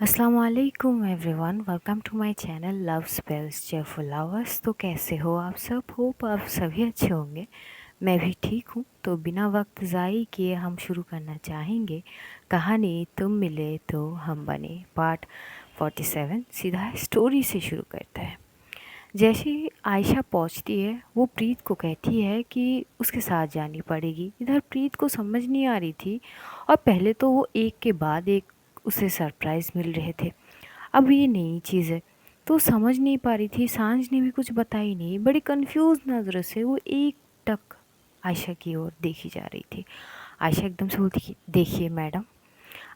अस्सलाम वालेकुम everyone, welcome to my channel love spells cheerful lovers. तो कैसे हो आप सब? होप आप सभी अच्छे होंगे। मैं भी ठीक हूँ। तो बिना वक्त ज़ाय किए हम शुरू करना चाहेंगे कहानी तुम मिले तो हम बने पार्ट 47। सीधा स्टोरी से शुरू करते हैं। जैसे ही आयशा पहुंचती है वो प्रीत को कहती है कि उसके साथ जानी पड़ेगी। इधर प्रीत को समझ नहीं आ रही थी और पहले तो वो एक के बाद एक उसे सरप्राइज़ मिल रहे थे। अब ये नई चीज़ है तो समझ नहीं पा रही थी। सांझ ने भी कुछ बताई नहीं। बड़ी कंफ्यूज नज़रों से वो एक टक आयशा की ओर देखी जा रही थी। आयशा एकदम से बोलती कि देखिए मैडम,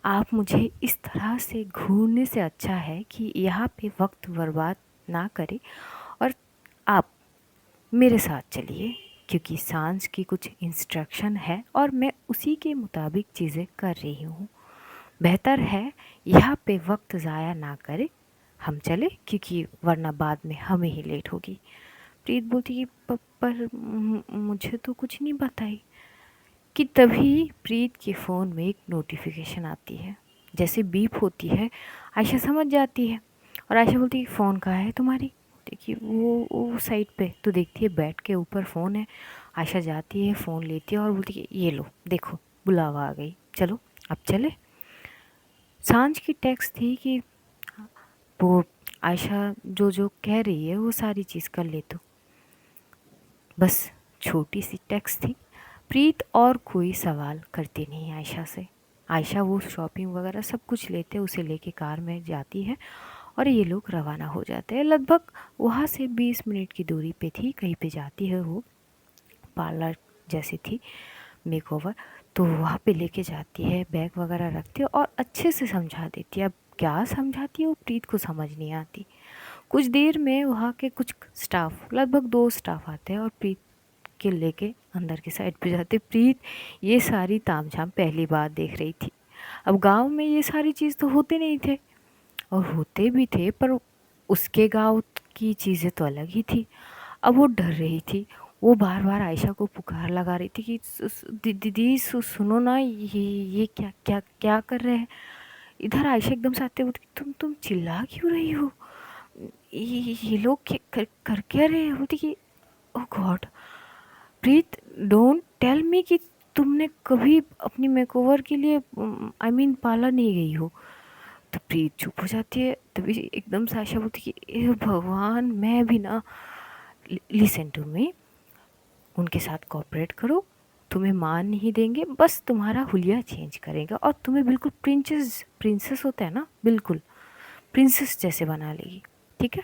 आप मुझे इस तरह से घूरने से अच्छा है कि यहाँ पे वक्त बर्बाद ना करें और आप मेरे साथ चलिए, क्योंकि सांझ की कुछ इंस्ट्रक्शन है और मैं उसी के मुताबिक चीज़ें कर रही हूँ। बेहतर है यहाँ पे वक्त ज़ाया ना करें, हम चले, क्योंकि वरना बाद में हमें ही लेट होगी। प्रीत बोलती कि पर मुझे तो कुछ नहीं बताई। कि तभी प्रीत के फ़ोन में एक नोटिफिकेशन आती है। जैसे बीप होती है, आयशा समझ जाती है और आयशा बोलती है फ़ोन कहाँ है तुम्हारी? देखिए वो साइड पे तो देखती है बेड के ऊपर फ़ोन है। आयशा जाती है, फ़ोन लेती है और बोलती है ये लो देखो, बुलावा आ गई, चलो अब चले। सांझ की टेक्स्ट थी कि वो आयशा जो जो कह रही है वो सारी चीज़ कर ले तो बस छोटी सी टेक्स्ट थी। प्रीत और कोई सवाल करती नहीं आयशा से। आयशा वो शॉपिंग वगैरह सब कुछ लेते उसे लेके कार में जाती है और ये लोग रवाना हो जाते हैं। लगभग वहाँ से 20 मिनट की दूरी पे थी, कहीं पे जाती है वो, पार्लर जैसी थी, मेकओवर। तो वहाँ पे लेके जाती है, बैग वगैरह रखती है और अच्छे से समझा देती है। अब क्या समझाती है वो प्रीत को समझ नहीं आती। कुछ देर में वहाँ के कुछ स्टाफ, लगभग 2 स्टाफ आते हैं और प्रीत के लेके अंदर की साइड पे जाते। प्रीत ये सारी तामझाम पहली बार देख रही थी। अब गांव में ये सारी चीज़ तो होते नहीं थे और होते भी थे, पर उसके गांव की चीज़ें तो अलग ही थी। अब वो डर रही थी। वो बार बार आयशा को पुकार लगा रही थी कि दीदी सुनो ना, ये क्या क्या क्या कर रहे हैं। इधर आयशा एकदम से आते बोलती तुम चिल्ला क्यों रही हो? ये लोग कर क्या रहे हैं? बोलती कि oh God Preet, don't tell me कि तुमने कभी अपनी मेकओवर के लिए पार्लर नहीं गई हो। तो प्रीत चुप हो जाती है। तभी एकदम से आशा बोलती कि ए भगवान, मैं भी ना, लिसन टू मी, उनके साथ कोऑपरेट करो। तुम्हें मान नहीं देंगे, बस तुम्हारा हुलिया चेंज करेगा और तुम्हें बिल्कुल प्रिंसेस प्रिंसेस होता है ना, बिल्कुल प्रिंसेस जैसे बना लेगी। ठीक है?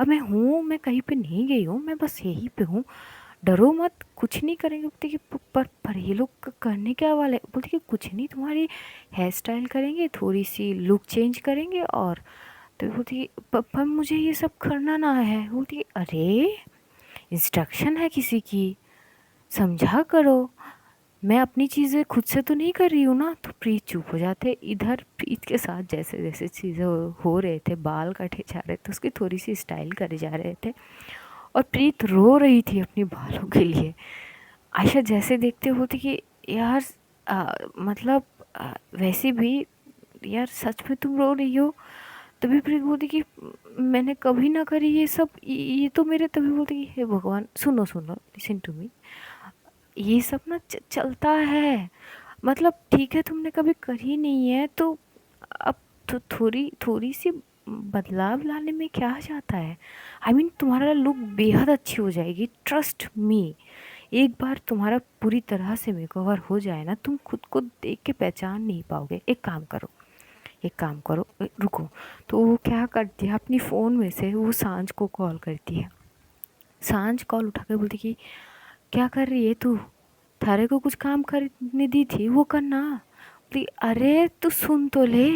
और मैं कहीं पे नहीं गई हूँ, मैं बस यहीं पे हूँ। डरो मत, कुछ नहीं करेंगे। बोलती कि पर ये लोग करने क्या वाले? बोलती कि कुछ नहीं, तुम्हारी हेयर स्टाइल करेंगे, थोड़ी सी लुक चेंज करेंगे। और तो बोलती कि पर मुझे ये सब करना ना है। बोलती कि अरे इंस्ट्रक्शन है किसी की, समझा करो। मैं अपनी चीज़ें खुद से तो नहीं कर रही हूँ ना। तो प्रीत चुप हो जाते। इधर प्रीत के साथ जैसे जैसे चीज़ें हो रहे थे, बाल काटे जा रहे थे, उसकी थोड़ी सी स्टाइल करे जा रहे थे और प्रीत रो रही थी अपने बालों के लिए। आयशा जैसे देखते होती कि यार, मतलब वैसे भी यार सच में तुम रो रही हो। तभी प्रीत बोलती कि मैंने कभी ना करी ये सब, ये तो मेरे। तभी बोलती कि हे भगवान, सुनो सुनो, लिसन टू मी, ये सब ना चलता है। मतलब ठीक है, तुमने कभी करी नहीं है तो अब तो थोड़ी थोड़ी सी बदलाव लाने में क्या जाता है। तुम्हारा लुक बेहद अच्छी हो जाएगी, ट्रस्ट मी। एक बार तुम्हारा पूरी तरह से मेकओवर हो जाए ना, तुम खुद को देख के पहचान नहीं पाओगे। एक काम करो, रुको। तो वो क्या करती है, अपनी फ़ोन में से वो सांझ को कॉल करती है। सांझ कॉल उठा के बोलती कि क्या कर रही है तू? थारे को कुछ काम करने दी थी, वो करना। बोली अरे तू सुन तो ले,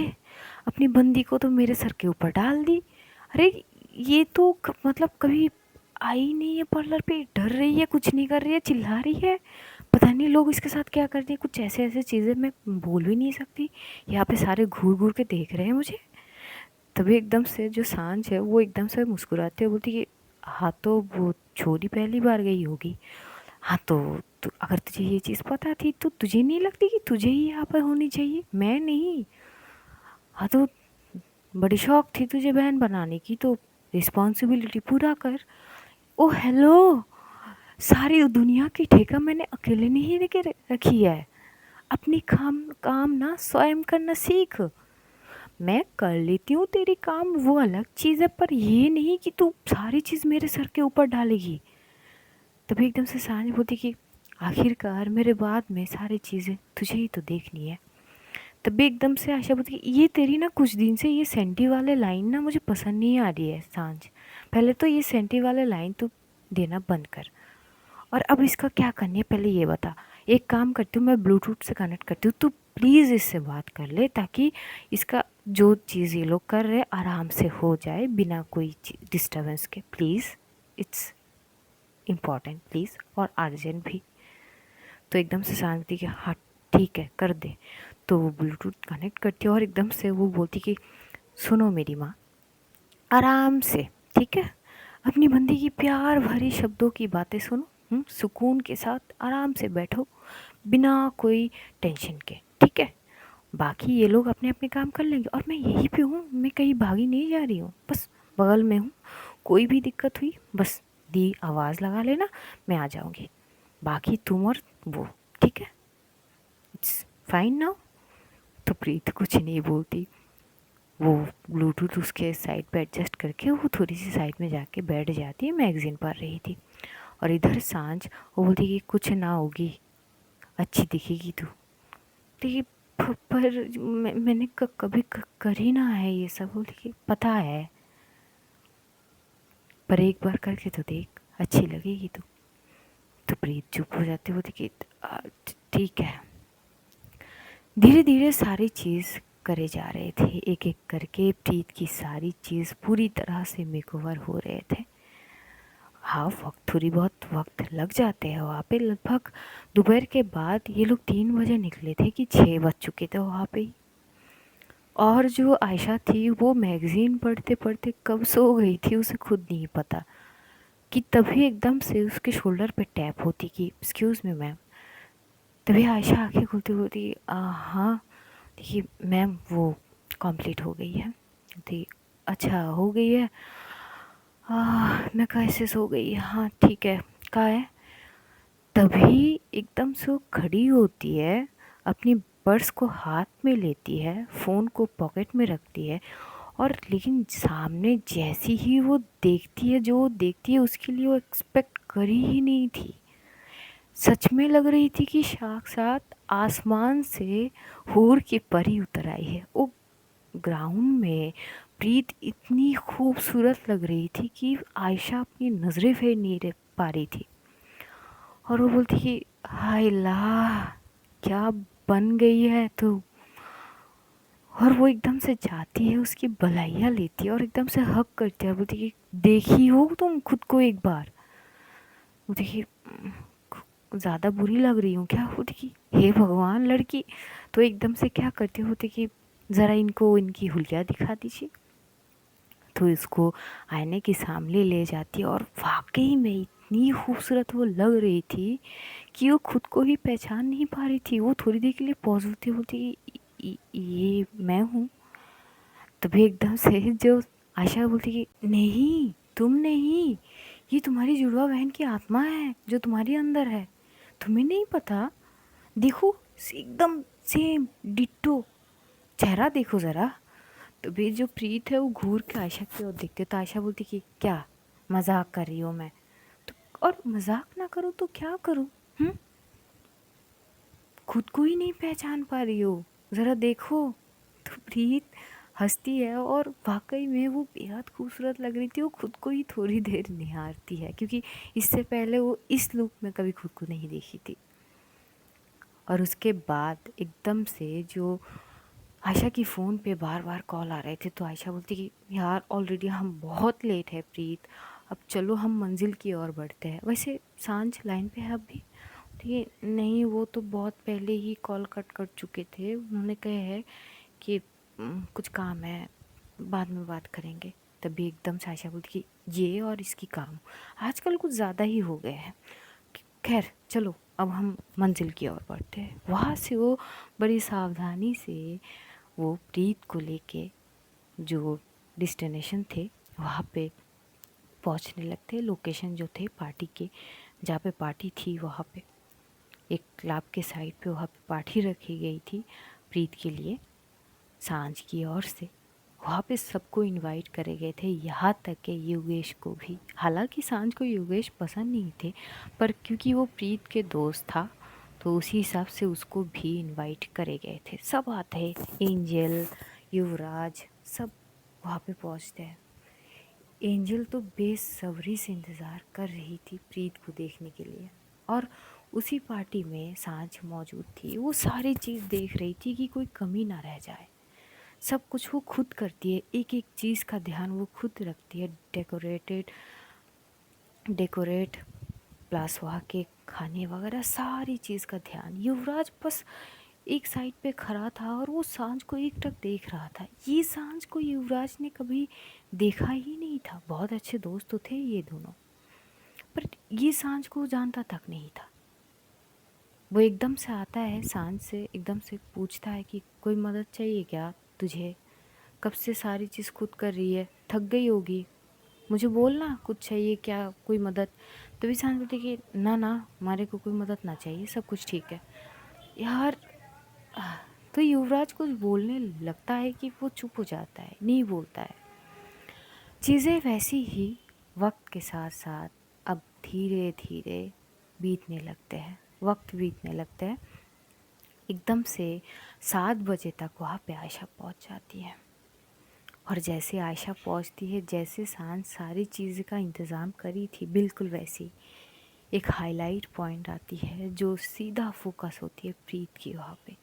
अपनी बंदी को तो मेरे सर के ऊपर डाल दी। अरे ये तो मतलब कभी आई नहीं है पार्लर पे, डर रही है, कुछ नहीं कर रही है, चिल्ला रही है। पता नहीं लोग इसके साथ क्या करते हैं, कुछ ऐसे ऐसे चीज़ें मैं बोल भी नहीं सकती। यहाँ पे सारे घूर घूर के देख रहे हैं मुझे। तभी एकदम से जो सांझ है वो एकदम से मुस्कुराते हुए बोलती कि हाँ तो वो छोरी पहली बार गई होगी। हाँ तो अगर तुझे ये चीज़ पता थी तो तुझे नहीं लगती कि तुझे ही यहाँ पर होनी चाहिए, मैं नहीं? हाँ तो बड़ी शौक थी तुझे बहन बनाने की, तो रिस्पॉन्सिबिलिटी पूरा कर। ओ हेलो, सारी दुनिया की ठेका मैंने अकेले नहीं लेके रखी है। अपनी काम ना स्वयं करना सीख। मैं कर लेती हूँ तेरी काम, वो अलग चीज़ है, पर ये नहीं कि तू सारी चीज़ मेरे सर के ऊपर डालेगी। तभी एकदम से सांझ बोलती कि आखिरकार मेरे बाद में सारी चीज़ें तुझे ही तो देखनी है। तभी एकदम से आशा बोलती कि ये तेरी ना कुछ दिन से ये सेंटी वाले लाइन ना मुझे पसंद नहीं आ रही है सांझ। पहले तो ये सेंटी वाले लाइन तू देना बंद कर, और अब इसका क्या करनी है पहले ये बता। एक काम करती हूँ, मैं ब्लूटूथ से कनेक्ट करती हूँ, तू प्लीज़ इससे बात कर ले, ताकि इसका जो चीज़ ये लोग कर रहे आराम से हो जाए बिना कोई डिस्टर्बेंस के। प्लीज़, इट्स इम्पॉर्टेंट प्लीज़, और अर्जेंट भी। तो एकदम से शांति कि हाँ ठीक है कर दे। तो वो ब्लूटूथ कनेक्ट करती है और एकदम से वो बोलती कि सुनो मेरी माँ, आराम से, ठीक है, अपनी बंदी की प्यार भरी शब्दों की बातें सुनो, सुकून के साथ आराम से बैठो, बिना कोई टेंशन के, ठीक है। बाकी ये लोग अपने अपने काम कर लेंगे, और मैं यहीं पे हूँ, मैं कहीं भागी नहीं जा रही हूँ, बस बगल में हूँ। कोई भी दिक्कत हुई बस दी आवाज़ लगा लेना, मैं आ जाऊँगी। बाकी तुम और वो, ठीक है, इट्स फाइन नाउ। तो प्रीत कुछ नहीं बोलती। वो ब्लूटूथ उसके साइड पे एडजस्ट करके वो थोड़ी सी साइड में जाके बैठ जाती है, मैगज़ीन पढ़ रही थी। और इधर सांझ वो बोलती कि कुछ ना होगी, अच्छी दिखेगी तू। तो ये पर मैंने कभी कर ही ना है ये सब। बोली कि पता है, पर एक बार करके तो देख, अच्छी लगेगी तू। तो प्रीत चुप हो जाती, बोलती कि ठीक है। धीरे धीरे सारी चीज़ करे जा रहे थे, एक एक करके प्रीत की सारी चीज़ पूरी तरह से मेकओवर हो रहे थे। हाँ, वक्त थोड़ी बहुत वक्त लग जाते हैं वहाँ पे। लगभग दोपहर के बाद ये लोग 3 बजे निकले थे कि 6 बज चुके थे वहाँ पे ही। और जो आयशा थी वो मैगज़ीन पढ़ते पढ़ते कब सो गई थी उसे खुद नहीं पता, कि तभी एकदम से उसके शोल्डर पे टैप होती कि एक्सक्यूज़ मी मैम। तभी आयशा आंखें खोलती बोलती हाँ। देखिए मैम, वो कंप्लीट हो गई है। थी, अच्छा हो गई है। मैं कैसे सो गई, हाँ ठीक है, कहाँ है। तभी एकदम से वो खड़ी होती है, अपनी पर्स को हाथ में लेती है, फ़ोन को पॉकेट में रखती है, और लेकिन सामने जैसी ही वो देखती है, जो वो देखती है उसके लिए वो एक्सपेक्ट करी ही नहीं थी। सच में लग रही थी कि साक्षात आसमान से हूर की परी उतर आई है। वो ग्राउंड में प्रीत इतनी खूबसूरत लग रही थी कि आयशा अपनी नज़रें फेर नहीं पा रही थी। और वो बोलती कि हाय ला, क्या बन गई है तू। और वो एकदम से जाती है, उसकी बलाइयाँ लेती है और एकदम से हक करती है, बोलती कि देखी हो तुम खुद को एक बार। वो देखी ज़्यादा बुरी लग रही हूँ क्या। होती कि हे भगवान लड़की। तो एकदम से क्या करती होती कि ज़रा इनको इनकी हुलिया दिखा दीजिए। तो इसको आईने के सामने ले जाती है, और वाकई में इतनी खूबसूरत वो लग रही थी कि वो खुद को ही पहचान नहीं पा रही थी। वो थोड़ी देर के लिए पॉज होती ये मैं हूँ। तभी एकदम से जो आशा बोलती कि नहीं तुम नहीं, ये तुम्हारी जुड़वा बहन की आत्मा है जो तुम्हारे अंदर है, तुम्हें नहीं पता। देखो एकदम सेम डिट्टो चेहरा देखो ज़रा। तभी जो प्रीत है वो घूर के आयशा की ओर देखते, तो आयशा बोलती कि क्या मजाक कर रही हो मैं। तो और मजाक ना करो तो क्या करूँ, खुद को ही नहीं पहचान पा रही हो, ज़रा देखो। तो प्रीत हंसती है, और वाकई में वो बेहद खूबसूरत लग रही थी। वो खुद को ही थोड़ी देर निहारती है, क्योंकि इससे पहले वो इस लुक में कभी खुद को नहीं देखी थी। और उसके बाद एकदम से जो आयशा की फ़ोन पे बार बार कॉल आ रहे थे, तो आयशा बोलती कि यार ऑलरेडी हम बहुत लेट है प्रीत, अब चलो हम मंजिल की ओर बढ़ते हैं। वैसे सांझ लाइन पे है अभी। ठीक है, नहीं वो तो बहुत पहले ही कॉल कट कर चुके थे, उन्होंने कहे है कि कुछ काम है, बाद में बात करेंगे। तभी एकदम से आयशा बोलती कि ये और इसकी काम आजकल कुछ ज़्यादा ही हो गए हैं। खैर चलो अब हम मंजिल की ओर बढ़ते हैं। वहाँ से वो बड़ी सावधानी से वो प्रीत को लेके जो डेस्टिनेशन थे वहाँ पे पहुँचने लगते। लोकेशन जो थे पार्टी के, जहाँ पे पार्टी थी वहाँ पे एक क्लब के साइड पे वहाँ पे पार्टी रखी गई थी प्रीत के लिए सांझ की ओर से। वहाँ पे सबको इनवाइट करे गए थे, यहाँ तक कि योगेश को भी। हालांकि सांझ को योगेश पसंद नहीं थे, पर क्योंकि वो प्रीत के दोस्त था तो उसी हिसाब से उसको भी इनवाइट करे गए थे। सब आते, एंजल, युवराज, सब वहाँ पे पहुँचते हैं। एंजल तो बेसब्री से इंतज़ार कर रही थी प्रीत को देखने के लिए, और उसी पार्टी में सांझ मौजूद थी। वो सारी चीज़ देख रही थी कि कोई कमी ना रह जाए। सब कुछ वो खुद करती है, एक एक चीज़ का ध्यान वो खुद रखती है। डेकोरेट प्लस वहाँ के खाने वगैरह सारी चीज़ का ध्यान। युवराज बस एक साइड पे खड़ा था और वो सांझ को एकटक देख रहा था। ये सांझ को युवराज ने कभी देखा ही नहीं था। बहुत अच्छे दोस्त तो थे ये दोनों, पर ये सांझ को जानता तक नहीं था। वो एकदम से आता है, सांझ से एकदम से पूछता है कि कोई मदद चाहिए क्या तुझे? कब से सारी चीज़ खुद कर रही है, थक गई होगी, मुझे बोलना कुछ चाहिए क्या, कोई मदद। तभी सांझ बोलती कि ना ना, हमारे को कोई मदद ना चाहिए, सब कुछ ठीक है यार। तो युवराज कुछ बोलने लगता है कि वो चुप हो जाता है, नहीं बोलता है। चीज़ें वैसी ही वक्त के साथ साथ अब धीरे धीरे बीतने लगते हैं, वक्त बीतने लगते हैं। एकदम से 7 बजे तक वहाँ पे आयशा पहुँच जाती है। और जैसे आयशा पहुँचती है, जैसे सांझ सारी चीज़ का इंतज़ाम करी थी बिल्कुल वैसी एक हाईलाइट पॉइंट आती है जो सीधा फोकस होती है प्रीत की वहाँ पे।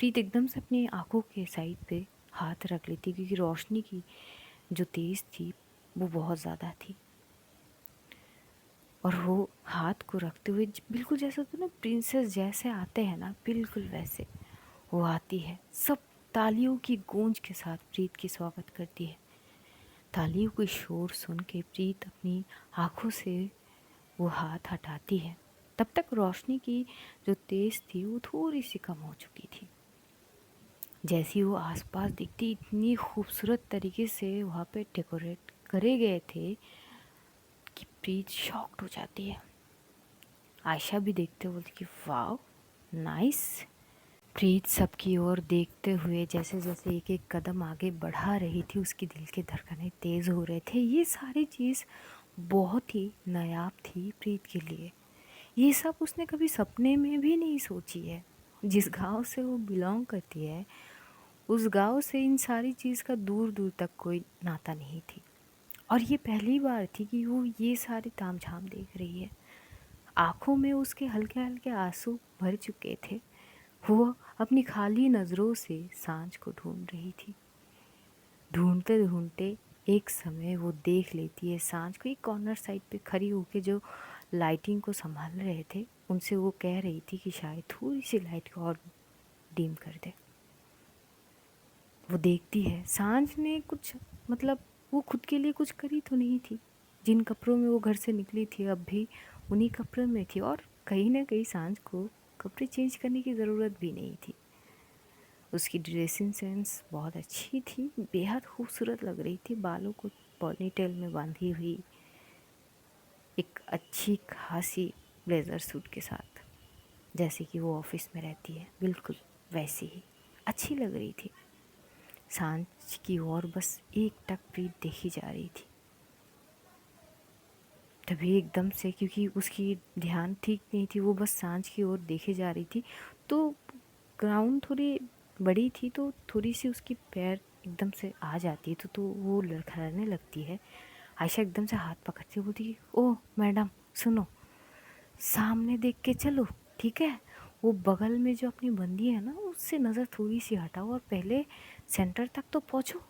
प्रीत एकदम से अपनी आंखों के साइड पे हाथ रख लेती क्योंकि रोशनी की जो तेज़ थी वो बहुत ज़्यादा थी। और वो हाथ को रखते हुए बिल्कुल जैसा तो ना प्रिंसेस जैसे आते हैं ना, बिल्कुल वैसे वो आती है। सब तालियों की गूंज के साथ प्रीत की स्वागत करती है। तालियों की शोर सुन के प्रीत अपनी आंखों से वो हाथ हटाती है। तब तक रोशनी की जो तेज थी वो थोड़ी सी कम हो चुकी थी। जैसी वो आसपास दिखती, इतनी खूबसूरत तरीके से वहाँ पे डेकोरेट करे गए थे कि प्रीत शॉक्ड हो जाती है। आयशा भी देखते बोलती कि वाह नाइस। प्रीत सबकी ओर देखते हुए जैसे जैसे एक एक कदम आगे बढ़ा रही थी, उसकी दिल के धड़कनें तेज़ हो रहे थे। ये सारी चीज़ बहुत ही नायाब थी प्रीत के लिए। ये सब उसने कभी सपने में भी नहीं सोची है। जिस गांव से वो बिलोंग करती है, उस गांव से इन सारी चीज़ का दूर दूर तक कोई नाता नहीं थी। और ये पहली बार थी कि वो ये सारी तामझाम देख रही है। आंखों में उसके हल्के हल्के आंसू भर चुके थे। वो अपनी खाली नज़रों से सांझ को ढूंढ रही थी। ढूंढते ढूंढते एक समय वो देख लेती है सांझ को एक कॉर्नर साइड पे खड़ी होके, जो लाइटिंग को संभाल रहे थे उनसे वो कह रही थी कि शायद थोड़ी सी लाइट को और डिम कर दे। वो देखती है सांझ ने कुछ, मतलब वो खुद के लिए कुछ करी तो नहीं थी। जिन कपड़ों में वो घर से निकली थी अब भी उन्हीं कपड़ों में थी, और कहीं ना कहीं सांझ को कपड़े चेंज करने की ज़रूरत भी नहीं थी। उसकी ड्रेसिंग सेंस बहुत अच्छी थी, बेहद खूबसूरत लग रही थी, बालों को पॉनीटेल में बांधी हुई एक अच्छी खासी ब्लेज़र सूट के साथ, जैसे कि वो ऑफिस में रहती है बिल्कुल वैसी ही अच्छी लग रही थी। सांझ की ओर बस एक टक प्रीत देखी जा रही थी। तभी एकदम से, क्योंकि उसकी ध्यान ठीक नहीं थी, वो बस सांझ की ओर देखे जा रही थी, तो ग्राउंड थोड़ी बड़ी थी तो थोड़ी सी उसकी पैर एकदम से आ जाती है तो वो लड़खड़ाने लगती है। आयशा एकदम से हाथ पकड़ती बोलती है, ओह मैडम सुनो, सामने देख के चलो, ठीक है? वो बगल में जो अपनी बंदी है ना, उससे नज़र थोड़ी सी हटाओ और पहले सेंटर तक तो पहुँचो,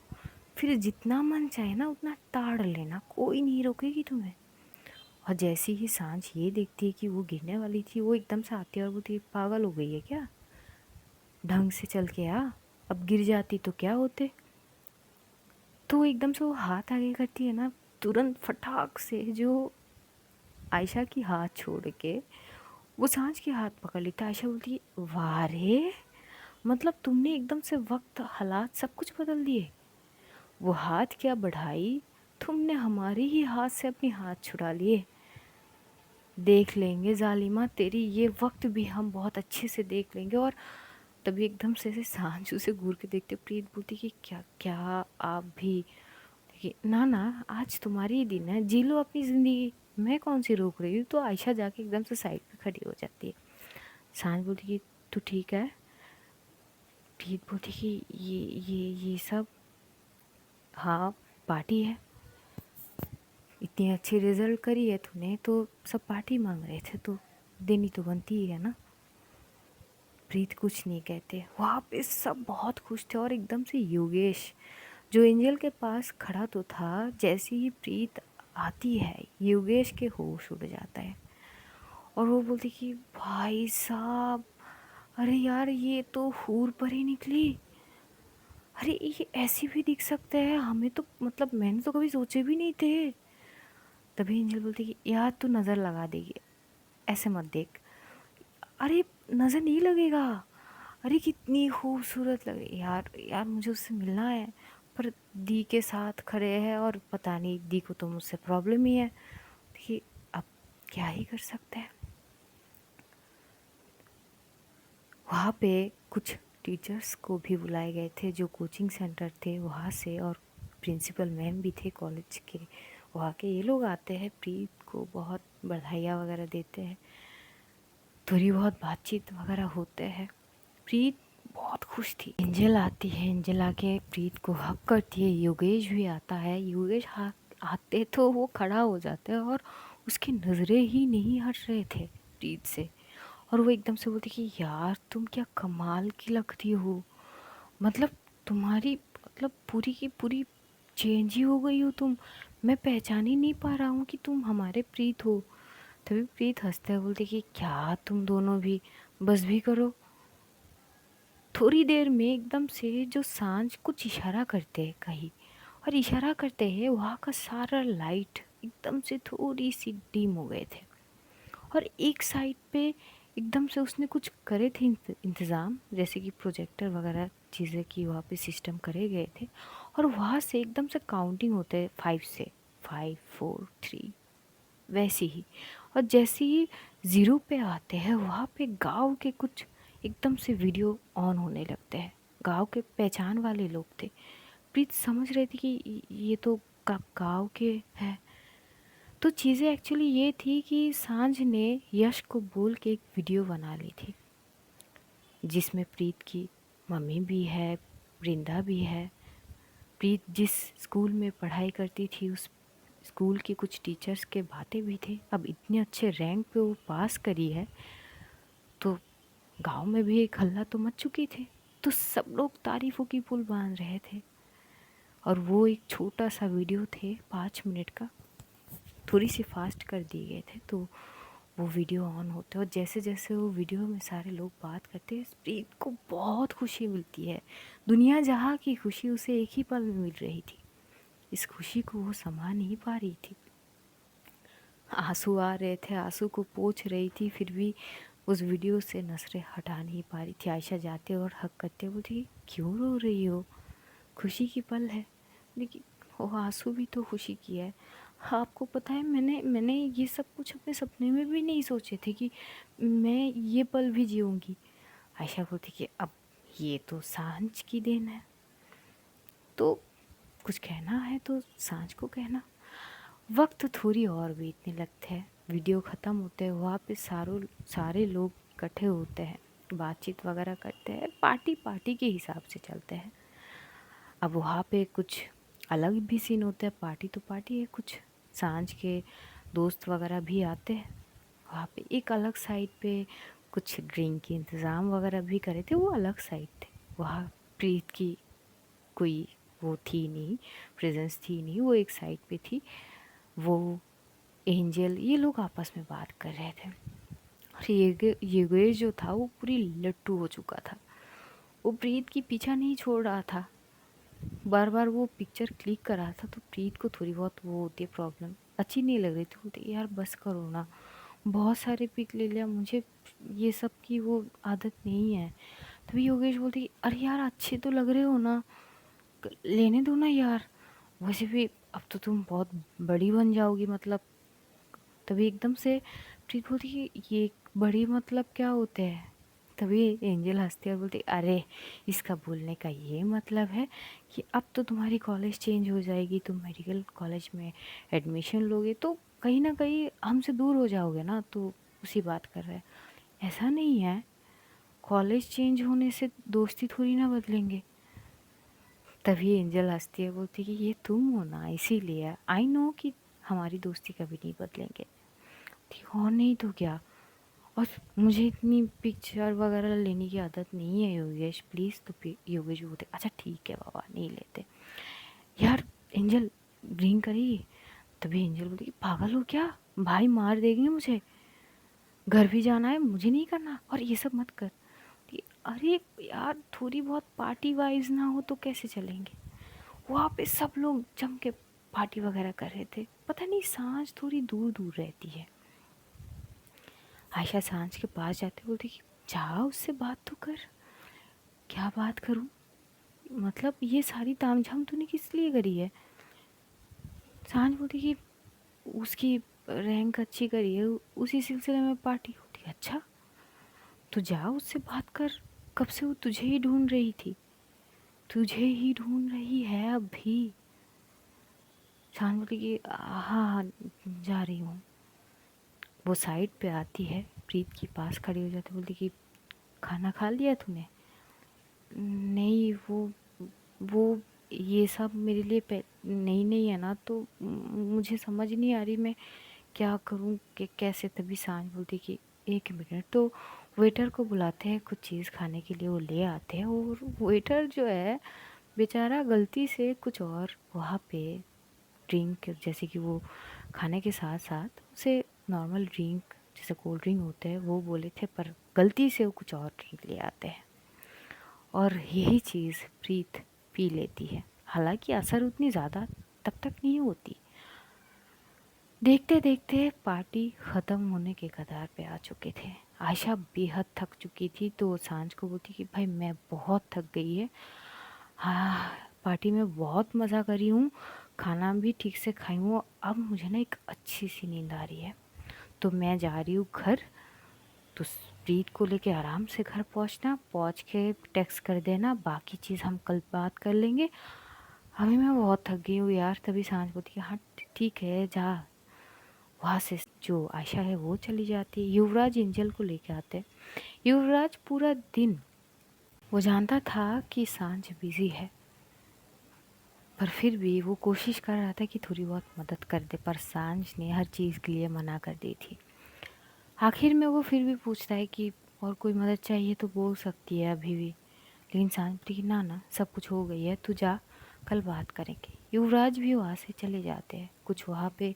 फिर जितना मन चाहे ना उतना ताड़ लेना, कोई नहीं रोकेगी तुम्हें। और जैसे ही सांझ ये देखती है कि वो गिरने वाली थी, वो एकदम से आती है और बोलती है, पागल हो गई है क्या? ढंग से चल के आ, अब गिर जाती तो क्या होते। तो एकदम से वो हाथ आगे करती है ना, तुरंत फटाक से जो आयशा की हाथ छोड़ के वो सांझ की हाथ पकड़ लेता। आयशा बोलती है, वाह रे, मतलब तुमने एकदम से वक्त, हालात सब कुछ बदल दिए। वो हाथ क्या बढ़ाई, तुमने हमारे ही हाथ से अपने हाथ छुड़ा लिए। देख लेंगे जालिमा, तेरी ये वक्त भी हम बहुत अच्छे से देख लेंगे। और तभी एकदम से सांझ उसे घूर के देखते, प्रीत बोलती कि क्या क्या आप भी। देखिए ना ना, आज तुम्हारी ही दिन है, जी लो अपनी ज़िंदगी, मैं कौन सी रोक रही हूँ। तो आयशा जाके एकदम से साइड पे खड़ी हो जाती है। सांझ बोलती कि तू ठीक है। प्रीत बोलती कि ये सब, हाँ पार्टी है, इतनी अच्छी रिजल्ट करी है तूने तो सब पार्टी मांग रहे थे, तो देनी तो बनती ही है ना। प्रीत कुछ नहीं कहते, वहाँ पे सब बहुत खुश थे। और एकदम से योगेश जो एंजल के पास खड़ा तो था, जैसे ही प्रीत आती है योगेश के होश उड़ जाता है। और वो बोलती कि भाई साहब, अरे यार ये तो हूर परी निकली। अरे ये ऐसी भी दिख सकते हैं, हमें तो मतलब मैंने तो कभी सोचे भी नहीं थे। तभी एंजल बोलती कि यार तू नज़र लगा देगी, ऐसे मत देख। अरे नज़र नहीं लगेगा, अरे कितनी खूबसूरत लगे यार, यार मुझे उससे मिलना है। पर दी के साथ खड़े हैं और पता नहीं दी को तो मुझसे प्रॉब्लम ही है। देखिए अब क्या ही कर सकते हैं। वहाँ पे कुछ टीचर्स को भी बुलाए गए थे जो कोचिंग सेंटर थे वहाँ से, और प्रिंसिपल मैम भी थे कॉलेज के वहाँ के। ये लोग आते हैं, प्रीत को बहुत बधाइयाँ वगैरह देते हैं, थोड़ी बहुत बातचीत वगैरह होते हैं। प्रीत बहुत खुश थी। एंजल आती है, एंजल आके प्रीत को हक करती है। योगेश भी आता है, योगेश आते तो वो खड़ा हो जाता है और उसकी नज़रें ही नहीं हट रहे थे प्रीत से। और वो एकदम से बोलती कि यार तुम क्या कमाल की लगती हो, मतलब तुम्हारी मतलब पूरी की पूरी चेंज ही हो गई हो तुम, मैं पहचान ही नहीं पा रहा हूँ कि तुम हमारे प्रीत हो। तभी प्रीत हंसते हुए बोलती कि क्या तुम दोनों भी बस भी करो। थोड़ी देर में एकदम से जो सांझ कुछ इशारा करते हैं कहीं, और इशारा करते हैं वहाँ का सारा लाइट एकदम से थोड़ी सी डिम हो गए थे। और एक साइड पे एकदम से उसने कुछ करे थे इंतज़ाम, जैसे कि प्रोजेक्टर वगैरह चीज़ें की वहाँ पे सिस्टम करे गए थे। और वहाँ से एकदम से काउंटिंग होते हैं 5 से, 5 4 3 वैसे ही। और जैसे ही ज़ीरो पे आते हैं वहाँ पे गांव के कुछ एकदम से वीडियो ऑन होने लगते हैं। गांव के पहचान वाले लोग थे। प्रीत समझ रही थी कि ये तो गांव के हैं। तो चीज़ें एक्चुअली ये थी कि सांझ ने यश को बोल के एक वीडियो बना ली थी जिसमें प्रीत की मम्मी भी है, वृंदा भी है, प्रीत जिस स्कूल में पढ़ाई करती थी उस स्कूल के कुछ टीचर्स के बातें भी थे। अब इतने अच्छे रैंक पे वो पास करी है तो गांव में भी एक हल्ला तो मच चुकी थी। तो सब लोग तारीफ़ों की पुल बांध रहे थे। और वो एक छोटा सा वीडियो थे 5 मिनट का, थोड़ी सी फास्ट कर दिए गए थे। तो वो वीडियो ऑन होते और जैसे जैसे वो वीडियो में सारे लोग बात करते हैं, प्रीत को बहुत खुशी मिलती है। दुनिया जहाँ की खुशी उसे एक ही पल में मिल रही थी। इस खुशी को वो समा नहीं पा रही थी। आंसू आ रहे थे, आंसू को पोंछ रही थी, फिर भी उस वीडियो से नजरें हटा नहीं पा रही थी। आयशा जाते और हक करते बोलती क्यों रो रही हो, खुशी की पल है। देखिए वो आंसू भी तो खुशी की है। आपको पता है मैंने मैंने ये सब कुछ अपने सपने में भी नहीं सोचे थे कि मैं ये पल भी जीऊँगी। आयशा बोलती कि अब ये तो सांझ की देन है, तो कुछ कहना है तो सांझ को कहना। वक्त थोड़ी और बीतने लगते हैं, वीडियो ख़त्म होते हैं, वहाँ पे सारे लोग इकट्ठे होते हैं, बातचीत वगैरह करते हैं, पार्टी पार्टी के हिसाब से चलते हैं। अब वहाँ पे कुछ अलग भी सीन होते हैं, पार्टी तो पार्टी है, कुछ सांझ के दोस्त वगैरह भी आते हैं। वहाँ पे एक अलग साइड पे कुछ ड्रिंक के इंतज़ाम वगैरह भी करे थे, वो अलग साइड थे। वहाँ प्रीत की कोई वो थी नहीं, प्रेजेंस थी नहीं, वो एक साइड पे थी। वो एंजल ये लोग आपस में बात कर रहे थे। और योगेश जो था वो पूरी लट्टू हो चुका था। वो प्रीत की पीछा नहीं छोड़ रहा था, बार बार वो पिक्चर क्लिक कर रहा था। तो प्रीत को थोड़ी बहुत वो होती है प्रॉब्लम, अच्छी नहीं लग रही थी। बोलते यार बस करो ना, बहुत सारे पिक ले लिया, मुझे ये सब की वो आदत नहीं है। तभी योगेश बोलते अरे यार अच्छे तो लग रहे हो ना। लेने दो ना यार, वैसे भी अब तो तुम बहुत बड़ी बन जाओगी मतलब। तभी एकदम से प्रीत बोलती कि ये बड़ी मतलब क्या होते हैं। तभी एंजल हंसती है और बोलती अरे इसका बोलने का ये मतलब है कि अब तो तुम्हारी कॉलेज चेंज हो जाएगी, तुम मेडिकल कॉलेज में एडमिशन लोगे तो कहीं ना कहीं हमसे दूर हो जाओगे ना, तो उसी बात कर रहे हैं। ऐसा नहीं है, कॉलेज चेंज होने से दोस्ती थोड़ी ना बदलेंगे। तभी एंजल हंसती है, बोलती कि ये तुम हो ना, इसीलिए आई नो कि हमारी दोस्ती कभी नहीं बदलेंगे। ठीक, और नहीं तो क्या। और मुझे इतनी पिक्चर वगैरह लेने की आदत नहीं है योगेश, प्लीज़। तो योगेश बोलते अच्छा ठीक है बाबा, नहीं लेते यार। एंजल ड्रिंक करी। तभी एंजल बोलती पागल हो क्या, भाई मार देंगे मुझे, घर भी जाना है, मुझे नहीं करना और ये सब मत कर। अरे यार थोड़ी बहुत पार्टी वाइज ना हो तो कैसे चलेंगे। वहाँ पे सब लोग जम के पार्टी वगैरह कर रहे थे, पता नहीं सांझ थोड़ी दूर दूर रहती है। आयशा सांझ के पास जाते बोलती कि जा उससे बात तो कर। क्या बात करूं, मतलब ये सारी तामझाम तूने किस लिए करी है। सांझ बोलती कि उसकी रैंक अच्छी करी है, उसी सिलसिले में पार्टी होती है। अच्छा तो जा उससे बात कर, कब से वो तुझे ही ढूंढ रही थी, तुझे ही ढूंढ रही है अब भी। सांझ बोलती कि हाँ हाँ जा रही हूँ। वो साइड पे आती है, प्रीत के पास खड़ी हो जाती, बोलती कि खाना खा लिया तूने। नहीं वो ये सब मेरे लिए नई नहीं है ना, तो मुझे समझ नहीं आ रही मैं क्या करूं कि कैसे। तभी सांझ बोलती कि एक मिनट, तो वेटर को बुलाते हैं कुछ चीज़ खाने के लिए, वो ले आते हैं। और वेटर जो है बेचारा गलती से कुछ और वहाँ पे ड्रिंक, जैसे कि वो खाने के साथ साथ उसे नॉर्मल ड्रिंक जैसे कोल्ड ड्रिंक होते हैं वो बोले थे, पर गलती से वो कुछ और ड्रिंक ले आते हैं और यही चीज़ प्रीत पी लेती है। हालांकि असर उतनी ज़्यादा तब तक नहीं होती। देखते देखते पार्टी ख़त्म होने के कगार पे आ चुके थे। आयशा बेहद थक चुकी थी, तो सांझ को बोलती कि भाई मैं बहुत थक गई है, हाँ पार्टी में बहुत मज़ा करी हूँ, खाना भी ठीक से खाई हूँ, अब मुझे ना एक अच्छी सी नींद आ रही है, तो मैं जा रही हूँ घर। तो प्रीत को लेके आराम से घर पहुंचना, पहुंच के टेक्स्ट कर देना, बाकी चीज़ हम कल बात कर लेंगे, अभी मैं बहुत थक गई हूँ यार। तभी सांझ बोलती है हाँ ठीक है जा। वहाँ से जो आयशा है वो चली जाती है। युवराज एंजल को लेके आते हैं। युवराज पूरा दिन वो जानता था कि सांझ बिजी है, पर फिर भी वो कोशिश कर रहा था कि थोड़ी बहुत मदद कर दे, पर सांझ ने हर चीज़ के लिए मना कर दी थी। आखिर में वो फिर भी पूछता है कि और कोई मदद चाहिए तो बोल सकती है अभी भी, लेकिन सांझ बोलती कि ना ना सब कुछ हो गई है, तू जा, कल बात करेंगे। युवराज भी वहाँ से चले जाते हैं। कुछ वहाँ पे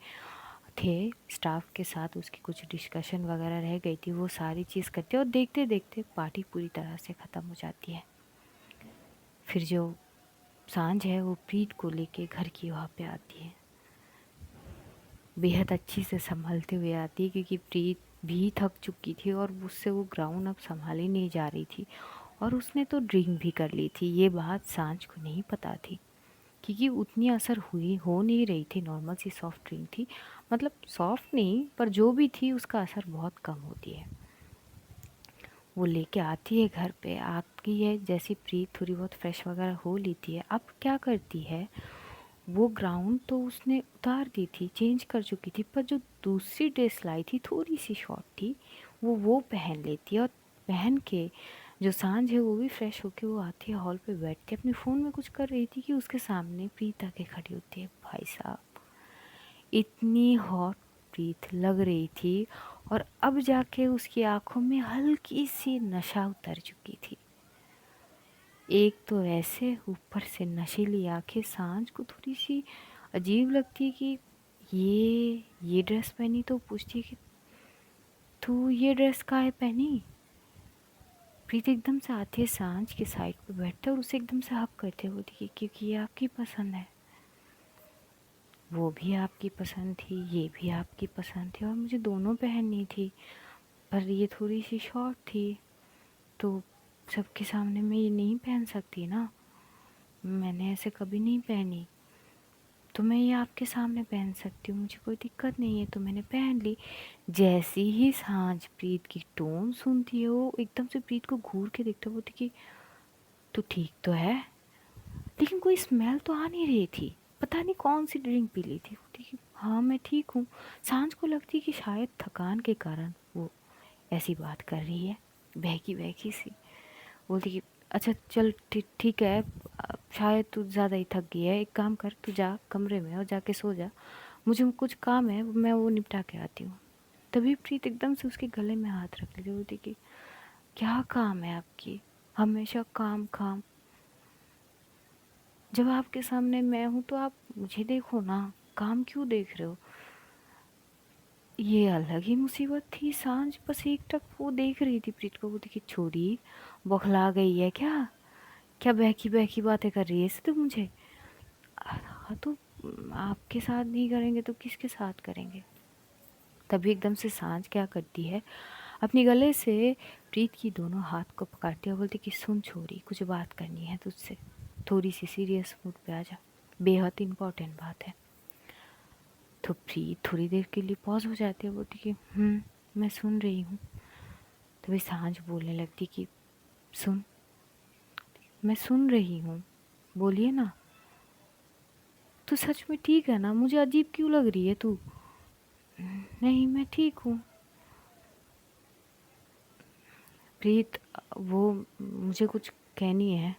थे स्टाफ के साथ, उसकी कुछ डिस्कशन वगैरह रह गई थी, वो सारी चीज़ करते और देखते देखते पार्टी पूरी तरह से ख़त्म हो जाती है। फिर जो सांझ है वो प्रीत को लेके घर की वहाँ पे आती है, बेहद अच्छी से संभलते हुए आती है, क्योंकि प्रीत भी थक चुकी थी और उससे वो ग्राउंड अब संभाल ही नहीं जा रही थी। और उसने तो ड्रिंक भी कर ली थी, ये बात सांझ को नहीं पता थी, क्योंकि उतनी असर हुई हो नहीं रही थी, नॉर्मल सी सॉफ्ट ड्रिंक थी, मतलब सॉफ्ट नहीं पर जो भी थी उसका असर बहुत कम होती है। वो लेके आती है घर पे, आती है जैसी प्रीत थोड़ी बहुत फ्रेश वगैरह हो लेती है, अब क्या करती है, वो ग्राउंड तो उसने उतार दी थी, चेंज कर चुकी थी, पर जो दूसरी ड्रेस लाई थी थोड़ी सी शॉर्ट थी, वो पहन लेती है। और पहन के जो सांझ है वो भी फ्रेश होके वो आती है हॉल पे, बैठ के अपने फ़ोन में कुछ कर रही थी कि उसके सामने प्रीत आके खड़ी होती है। भाई साहब इतनी हॉट प्रीत लग रही थी, और अब जाके उसकी आंखों में हल्की सी नशा उतर चुकी थी। एक तो ऐसे ऊपर से नशीली आंखें, सांझ को थोड़ी सी अजीब लगती है कि ये ड्रेस पहनी, तो पूछती है कि तू ये ड्रेस काहे पहनी। प्रीत एकदम से आती है सांझ के साइड पे बैठते और उसे एकदम से हक करते बोलती कि क्योंकि ये आपकी पसंद है, वो भी आपकी पसंद थी, ये भी आपकी पसंद थी, और मुझे दोनों पहननी थी, पर ये थोड़ी सी शॉर्ट थी, तो सबके सामने मैं ये नहीं पहन सकती ना। मैंने ऐसे कभी नहीं पहनी, तो मैं ये आपके सामने पहन सकती हूँ, मुझे कोई दिक्कत नहीं है, तो मैंने पहन ली। जैसे ही सांझ प्रीत की टोन सुनती है, वो एकदम से प्रीत को घूर के देखते बोलती कि तू ठीक तो है? लेकिन कोई स्मेल तो आ नहीं रही थी, पता नहीं कौन सी ड्रिंक पी ली थी। बोलती कि हाँ मैं ठीक हूँ। सांझ को लगती कि शायद थकान के कारण वो ऐसी बात कर रही है, बहकी बहकी सी। बोलती कि अच्छा चल ठीक है, शायद तू ज़्यादा ही थक गई है, एक काम कर, तू जा कमरे में और जाके सो जा, मुझे कुछ काम है, मैं वो निपटा के आती हूँ। तभी प्रीत एकदम से उसके गले में हाथ रख लेती। बोलती कि क्या काम है आपकी, हमेशा काम काम, जब आपके सामने मैं हूँ तो आप मुझे देखो ना, काम क्यों देख रहे हो? ये अलग ही मुसीबत थी। सांझ बस एक टक वो देख रही थी प्रीत को। बोलती कि छोड़ी, बौखला गई है क्या? क्या बहकी बहकी बातें कर रही है इससे तो मुझे। हाँ तो आपके साथ नहीं करेंगे तो किसके साथ करेंगे? तभी एकदम से सांझ क्या करती है, अपनी गले से प्रीत की दोनों हाथ को पकड़ती है। बोलती कि सुन छोरी, कुछ बात करनी है तुझसे, थोड़ी सी सीरियस मूड पे आ जा, बेहद इम्पोर्टेंट बात है। तो प्रीत थोड़ी देर के लिए पॉज हो जाती है। बोलती कि मैं सुन रही हूँ। तभी सांझ बोलने लगती कि सुन, मैं सुन रही हूँ, बोलिए ना। तू सच में ठीक है ना? मुझे अजीब क्यों लग रही है तू? नहीं मैं ठीक हूँ प्रीत, वो मुझे कुछ कहनी है।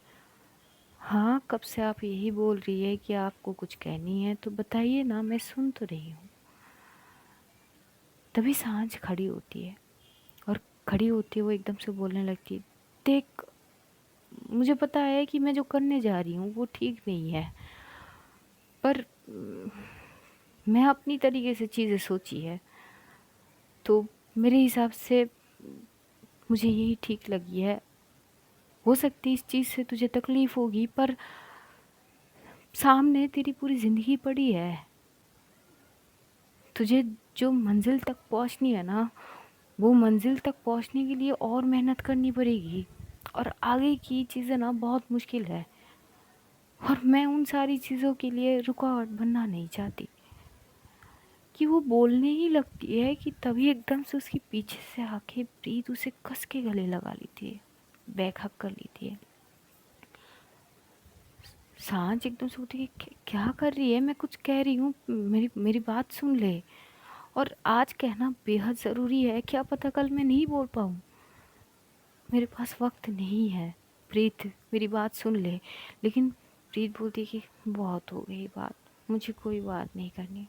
हाँ, कब से आप यही बोल रही है कि आपको कुछ कहनी है, तो बताइए ना, मैं सुन तो रही हूँ। तभी सांझ खड़ी होती है, और खड़ी होती है वो एकदम से बोलने लगती है, देख, मुझे पता है कि मैं जो करने जा रही हूँ वो ठीक नहीं है, पर मैं अपनी तरीके से चीज़ें सोची है, तो मेरे हिसाब से मुझे यही ठीक लगी है। हो सकती है इस चीज़ से तुझे तकलीफ़ होगी, पर सामने तेरी पूरी ज़िंदगी पड़ी है। तुझे जो मंजिल तक पहुंचनी है ना, वो मंजिल तक पहुंचने के लिए और मेहनत करनी पड़ेगी, और आगे की चीज़ें ना बहुत मुश्किल है, और मैं उन सारी चीज़ों के लिए रुकावट बनना नहीं चाहती। कि वो बोलने ही लगती है कि तभी एकदम से उसके पीछे से आके प्रीत उसे कस के गले लगा लेती है, बैक हक कर लेती है। सांझ एकदम से होती है कि क्या कर रही है, मैं कुछ कह रही हूँ, मेरी मेरी बात सुन ले, और आज कहना बेहद ज़रूरी है, क्या पता कल मैं नहीं बोल पाऊँ, मेरे पास वक्त नहीं है। प्रीत मेरी बात सुन ले। लेकिन प्रीत बोलती है कि बहुत हो गई बात, मुझे कोई बात नहीं करनी।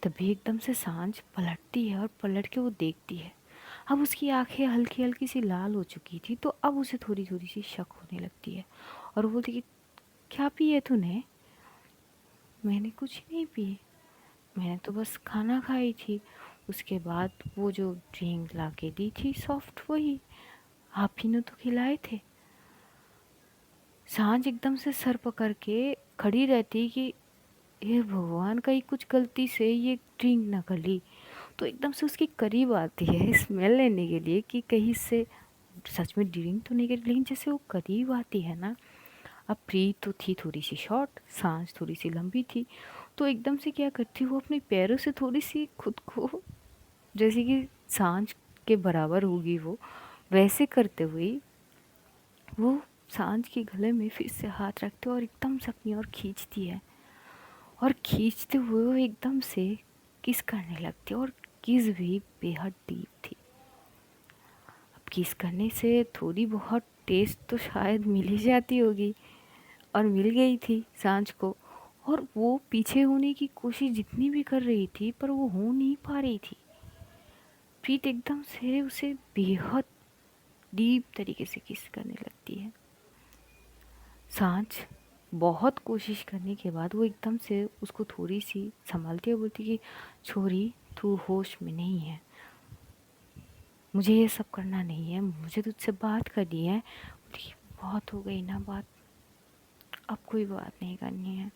तभी एकदम से सांझ पलटती है, और पलट के वो देखती है। अब उसकी आंखें हल्की हल्की सी लाल हो चुकी थी, तो अब उसे थोड़ी थोड़ी सी शक होने लगती है, और वो बोलती कि क्या पी है तूने? मैंने कुछ नहीं पी, मैंने तो बस खाना खाई थी, उसके बाद वो जो ड्रिंक ला के दी थी सॉफ्ट, वही आप ही ने तो खिलाए थे। सांझ एकदम से सर पकड़ के खड़ी रहती कि हे भगवान, कहीं कुछ गलती से ये ड्रिंक ना कर ली। तो एकदम से उसके करीब आती है स्मेल लेने के लिए कि कहीं से सच में ड्रिंक तो नहीं करी। लेकिन जैसे वो करीब आती है ना, अब प्रीत तो थी थोड़ी सी शॉर्ट, सांस थोड़ी सी लंबी थी, तो एकदम से क्या करती, वो अपने पैरों से थोड़ी सी खुद को, जैसे कि सांझ के बराबर होगी वो, वैसे करते हुए वो सांझ के गले में फिर से हाथ रखते और एकदम से अपनी ओर खींचती है, और खींचते हुए वो एकदम से किस करने लगती है, और किस भी बेहद डीप थी। अब किस करने से थोड़ी बहुत टेस्ट तो शायद मिल ही जाती होगी, और मिल गई थी सांझ को। और वो पीछे होने की कोशिश जितनी भी कर रही थी, पर वो हो नहीं पा रही थी। प्रीत एकदम से उसे बेहद डीप तरीके से किस करने लगती है। सांझ बहुत कोशिश करने के बाद वो एकदम से उसको थोड़ी सी संभालती है, बोलती कि छोरी, तू होश में नहीं है, मुझे ये सब करना नहीं है, मुझे तुझसे बात करनी है। बोली बहुत हो गई ना बात, अब कोई बात नहीं करनी है।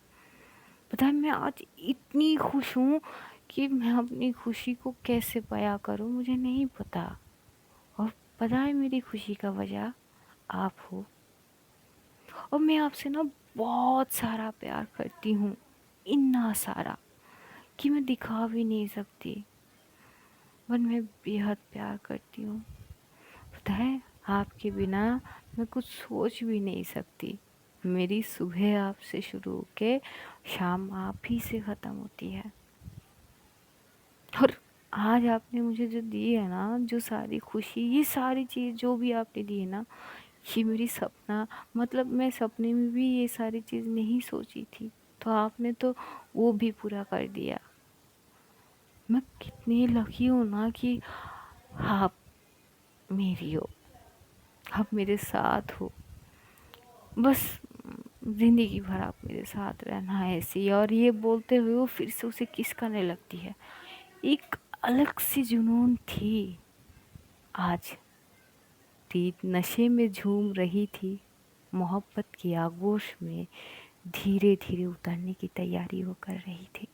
पता है मैं आज इतनी खुश हूँ कि मैं अपनी खुशी को कैसे बयां करूँ, मुझे नहीं पता। और पता है मेरी खुशी का वजह आप हो, और मैं आपसे ना बहुत सारा प्यार करती हूँ, इतना सारा कि मैं दिखा भी नहीं सकती, पर मैं बेहद प्यार करती हूँ। पता है, आपके बिना मैं कुछ सोच भी नहीं सकती। मेरी सुबह आपसे शुरू होके शाम आप ही से ख़त्म होती है। और आज आपने मुझे जो दी है ना, जो सारी खुशी, ये सारी चीज़ जो भी आपने दी है ना, ये मेरी सपना, मतलब मैं सपने में भी ये सारी चीज़ नहीं सोची थी, तो आपने तो वो भी पूरा कर दिया। मैं कितनी लकी हूँ ना कि आप मेरी हो, आप मेरे साथ हो। बस ज़िंदगी भर आप मेरे साथ रहना है ऐसे ही। और ये बोलते हुए वो फिर से उसे किस करने लगती है। एक अलग सी जुनून थी आज। प्रीत नशे में झूम रही थी, मोहब्बत की आगोश में धीरे धीरे उतरने की तैयारी वो कर रही थी।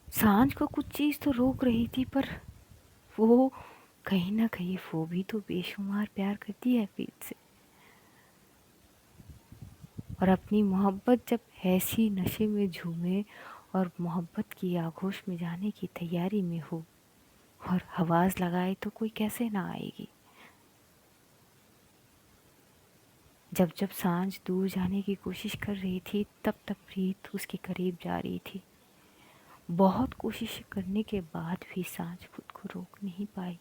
सांझ को कुछ चीज़ तो रोक रही थी, पर वो कहीं ना कहीं वो भी तो बेशुमार प्यार करती है प्रीत से। और अपनी मोहब्बत जब ऐसी नशे में झूमे और मोहब्बत की आगोश में जाने की तैयारी में हो और आवाज़ लगाए तो कोई कैसे ना आएगी। जब जब सांझ दूर जाने की कोशिश कर रही थी, तब तब प्रीत उसके करीब जा रही थी। बहुत कोशिश करने के बाद भी सांझ खुद को रोक नहीं पाई।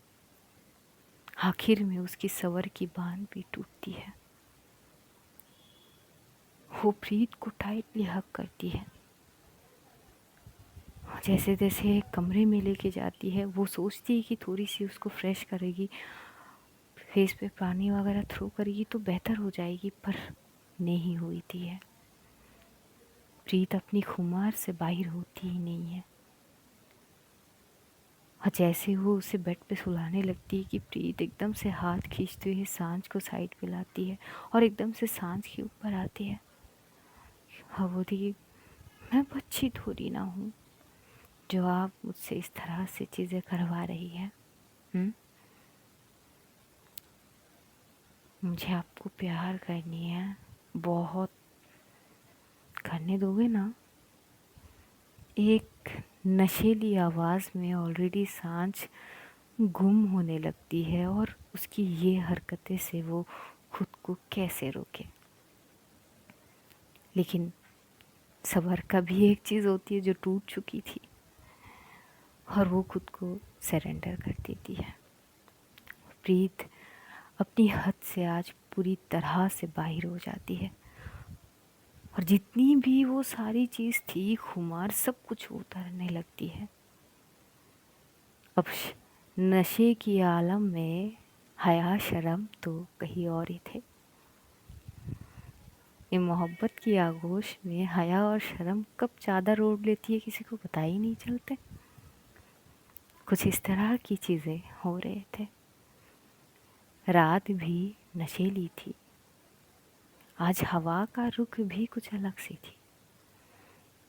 आखिर में उसकी सवर की बांध भी टूटती है। वो प्रीत को टाइटली हग करती है, जैसे तैसे कमरे में लेके जाती है। वो सोचती है कि थोड़ी सी उसको फ्रेश करेगी, फेस पे पानी वगैरह थ्रो करेगी तो बेहतर हो जाएगी, पर नहीं होती है। प्रीत अपनी खुमार से बाहर होती ही नहीं है। और जैसे वो उसे बेड पे सुलाने लगती है कि प्रीत एकदम से हाथ खींचते हुए सांझ को साइड पे लाती है और एकदम से सांझ के ऊपर आती है। हाँ, बोलती है, मैं बच्ची थोड़ी ना हूँ जो आप मुझसे इस तरह से चीज़ें करवा रही है। मुझे आपको प्यार करनी है, बहुत करने दोगे ना। एक नशीली आवाज़ में ऑलरेडी सांझ गुम होने लगती है और उसकी ये हरकतें से वो खुद को कैसे रोके। लेकिन सबर का भी एक चीज़ होती है जो टूट चुकी थी, और वो खुद को सरेंडर कर देती है। प्रीत अपनी हद से आज पूरी तरह से बाहर हो जाती है, और जितनी भी वो सारी चीज़ थी, खुमार, सब कुछ उतरने लगती है। अब नशे की आलम में हया शर्म तो कहीं और ही थे। ये मोहब्बत की आगोश में हया और शर्म कब चादर ओढ़ लेती है किसी को पता ही नहीं चलते। कुछ इस तरह की चीज़ें हो रहे थे। रात भी नशेली थी, आज हवा का रुख भी कुछ अलग सी थी,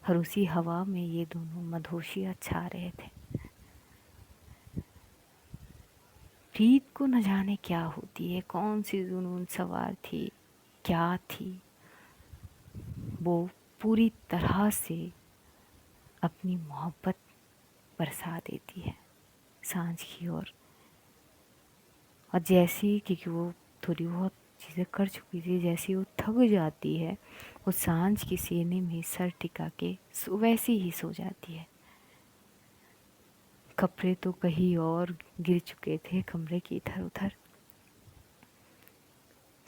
और उसी हवा में ये दोनों मधोशियाँ छा रहे थे। प्रीत को न जाने क्या होती है, कौन सी जुनून सवार थी, क्या थी। वो पूरी तरह से अपनी मोहब्बत बरसा देती है सांझ की ओर। और जैसे ही, क्योंकि वो थोड़ी बहुत चीज़ें कर चुकी थी, जैसे वो थक जाती है, वो सांझ के सीने में सर टिका के वैसे ही सो जाती है। कपड़े तो कहीं और गिर चुके थे कमरे के इधर उधर।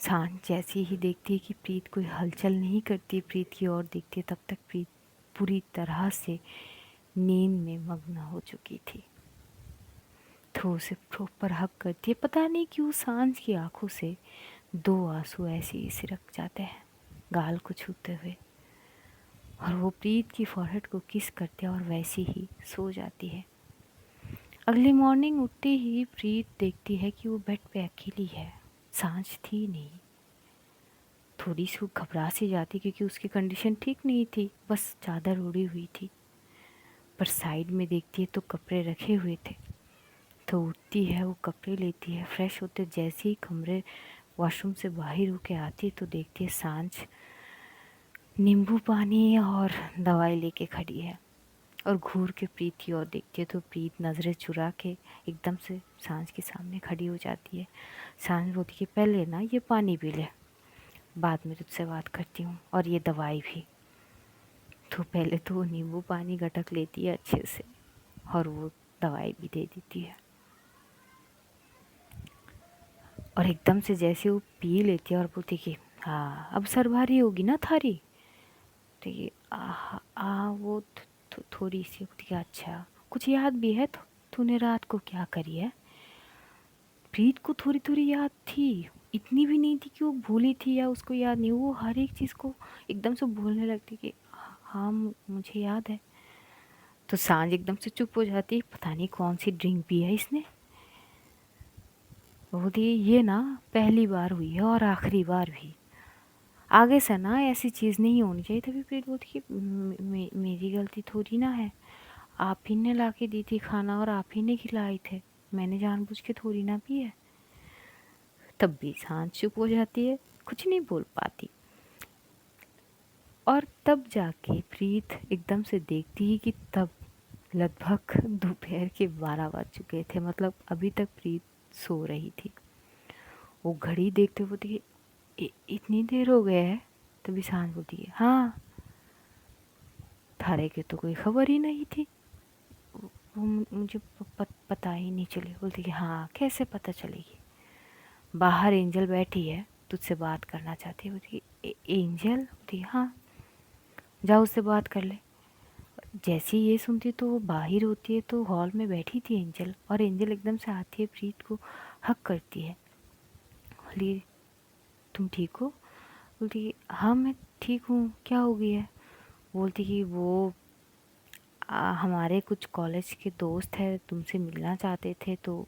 सांझ जैसे ही देखती है कि प्रीत कोई हलचल नहीं करती, प्रीत की ओर देखती है, तब तक प्रीत पूरी तरह से नींद में मग्न हो चुकी थी। तो उसे प्रॉपर हक करती है। पता नहीं क्यों सांझ की आंखों से दो आंसू ऐसे ही सिरक जाते हैं गाल को छूते हुए, और वो प्रीत की फॉरहेड को किस करते हैं और वैसे ही सो जाती है। अगली मॉर्निंग उठते ही प्रीत देखती है कि वो बेड पे अकेली है, सांझ थी नहीं। थोड़ी सी घबरा सी जाती क्योंकि उसकी कंडीशन ठीक नहीं थी, बस चादर ओढ़ी हुई थी। पर साइड में देखती है तो कपड़े रखे हुए थे। तो उठती है, वो कपड़े लेती है, फ्रेश होते जैसे ही कमरे वॉशरूम से बाहर होके आती है तो देखती है सांझ नींबू पानी और दवाई लेके खड़ी है और घूर के प्रीत की ओर देखती है तो प्रीत नज़रें चुरा के एकदम से सांझ के सामने खड़ी हो जाती है। सांझ बोलती है पहले ना ये पानी पी ले, बाद में तुझसे बात करती हूँ, और ये दवाई भी। तो पहले तो वो नींबू पानी गटक लेती है अच्छे से और वो दवाई भी दे देती है। और एकदम से जैसे वो पी लेती है और बोलती कि हाँ अब सर भारी होगी ना थारी। तो ये वो थोड़ी सी होती है। अच्छा कुछ याद भी है तो तूने रात को क्या करी है। प्रीत को थोड़ी थोड़ी याद थी, इतनी भी नहीं थी कि वो भूली थी या उसको याद नहीं। वो हर एक चीज़ को एकदम से बोलने लगती कि हाँ मुझे याद है। तो सांझ एकदम से चुप हो जाती, पता नहीं कौन सी ड्रिंक पी है इसने। बोलती ये ना पहली बार हुई है और आखिरी बार भी, आगे से ना ऐसी चीज़ नहीं होनी चाहिए। तभी प्रीत बोलती कि मेरी गलती थोड़ी ना है, आप ही ने ला के दी थी खाना और आप ही ने खिलाए थे, मैंने जानबूझ के थोड़ी ना पी है। तब भी सांझ चुप हो जाती है, कुछ नहीं बोल पाती। और तब जाके प्रीत एकदम से देखती है कि तब लगभग दोपहर के 12 बज चुके थे, मतलब अभी तक प्रीत सो रही थी। वो घड़ी देखते हुए बोलती है इतनी देर हो गया है। तभी सांझ बोलती है हाँ थारे के तो कोई खबर ही नहीं थी, वो मुझे पता ही नहीं चली। बोलती कि हाँ कैसे पता चलेगी, बाहर एंजल बैठी है तुझसे बात करना चाहती है। बोलती एंजल। बोलती हाँ जाओ उससे बात कर ले। जैसे ही ये सुनती तो वो बाहर होती है तो हॉल में बैठी थी एंजल, और एंजल एकदम से आती है प्रीत को हक करती है। बोली तुम ठीक हो। बोलती हाँ मैं ठीक हूँ, क्या हो गया है। बोलती कि वो हमारे कुछ कॉलेज के दोस्त हैं तुमसे मिलना चाहते थे, तो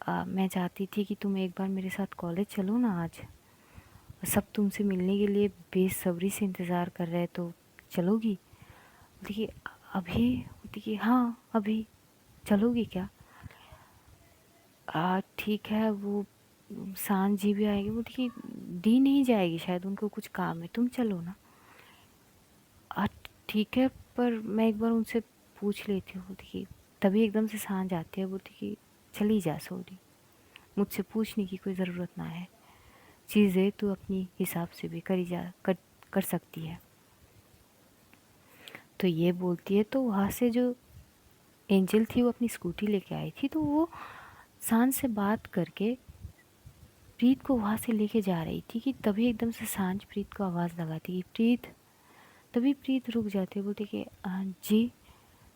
मैं चाहती थी कि तुम एक बार मेरे साथ कॉलेज चलो ना, आज सब तुमसे मिलने के लिए बेसब्री से इंतज़ार कर रहे हैं, तो चलोगी। देखिए अभी। देखिए हाँ अभी चलोगी क्या। ठीक है, वो सांझ जी भी आएगी। वो देखिए दी नहीं जाएगी शायद, उनको कुछ काम है, तुम चलो ना। ठीक है पर मैं एक बार उनसे पूछ लेती हूँ। देखिए तभी एकदम से सांझ आती है। बोलती कि चली जा सॉरी, मुझसे पूछने की कोई ज़रूरत ना है, चीज़ें तू अपनी हिसाब से भी कर सकती है। तो ये बोलती है तो वहाँ से जो एंजल थी वो अपनी स्कूटी लेके आई थी, तो वो सांझ से बात करके प्रीत को वहाँ से लेके जा रही थी कि तभी एकदम से सांझ प्रीत को आवाज़ लगाती कि प्रीत। तभी प्रीत रुक जाती है। बोलती कि जी।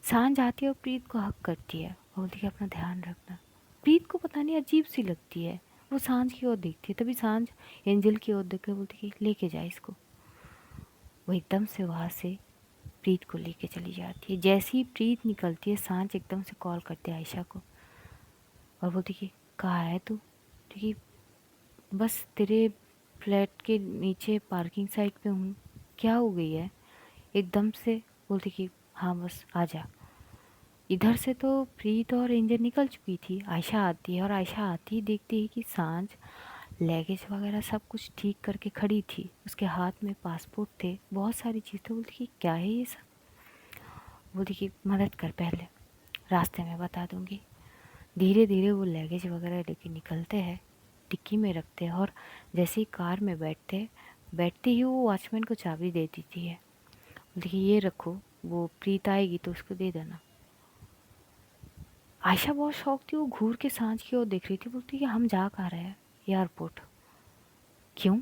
सांझ आती है और प्रीत को हक करती है, बोलती कि अपना ध्यान रखना। प्रीत को पता नहीं अजीब सी लगती है, वो सांझ की ओर देखती है। तभी सांझ एंजल की ओर देख कर बोलती कि लेके जा इसको। वो एकदम से वहाँ से प्रीत को लेके चली जाती है। जैसे ही प्रीत निकलती है सांझ एकदम से कॉल करती है आयशा को और बोलती कि कहाँ है तू। ठीक, बस तेरे फ्लैट के नीचे पार्किंग साइट पे हूँ, क्या हो गई है। एकदम से बोलती कि हाँ बस आ जा। इधर से तो प्रीत और एंजल निकल चुकी थी। आयशा आती है और आयशा आती ही देखती है कि सांझ लगेज वगैरह सब कुछ ठीक करके खड़ी थी, उसके हाथ में पासपोर्ट थे, बहुत सारी चीज़ें। बोलती कि क्या है ये सब। बोलती कि मदद कर, पहले रास्ते में बता दूंगी। धीरे धीरे वो लगेज वगैरह लेके निकलते हैं, डिक्की में रखते हैं, और जैसे ही कार में बैठते ही वो वॉचमैन को चाबी दे देती है। बोलती कि ये रखो, वो प्रीत आएगी तो उसको दे देना। आयशा बहुत शौक थी, वो घूर के सांझ की ओर देख रही थी। बोलती कि हम जा कहाँ रहे हैं, एयरपोर्ट। क्यों,